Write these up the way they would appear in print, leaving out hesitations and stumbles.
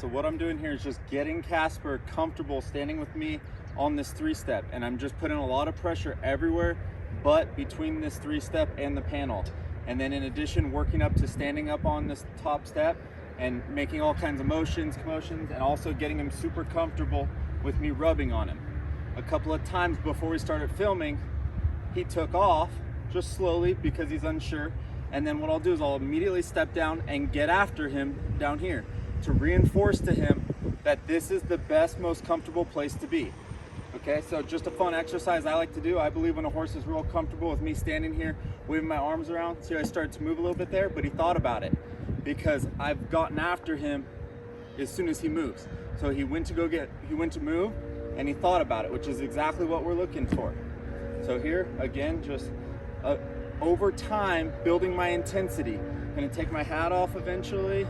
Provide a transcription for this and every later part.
So what I'm doing here is just getting Casper comfortable standing with me on this 3-step, and I'm just putting a lot of pressure everywhere but between this 3-step and the panel. And then in addition, working up to standing up on this top step and making all kinds of motions, commotions, and also getting him super comfortable with me rubbing on him. A couple of times before we started filming, he took off just slowly because he's unsure. And then what I'll do is I'll immediately step down and get after him down here to reinforce to him that this is the best, most comfortable place to be. Okay, so just a fun exercise I like to do. I believe when a horse is real comfortable with me standing here, waving my arms around. See, I started to move a little bit there, but he thought about it because I've gotten after him as soon as he moves. So he went to move, and he thought about it, which is exactly what we're looking for. So here, again, just over time, building my intensity. I'm gonna take my hat off eventually,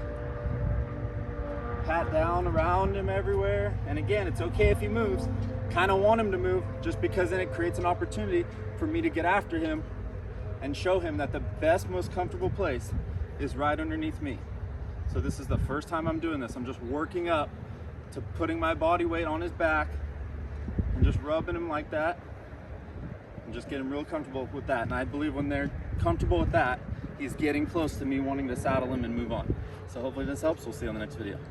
pat down around him everywhere. And again, it's okay if he moves. Kind of want him to move just because then it creates an opportunity for me to get after him and show him that the best, most comfortable place is right underneath me. So this is the first time I'm doing this. I'm just working up to putting my body weight on his back and just rubbing him like that and just getting real comfortable with that. And I believe when they're comfortable with that, he's getting close to me wanting to saddle him and move on. So hopefully this helps. We'll see you on the next video.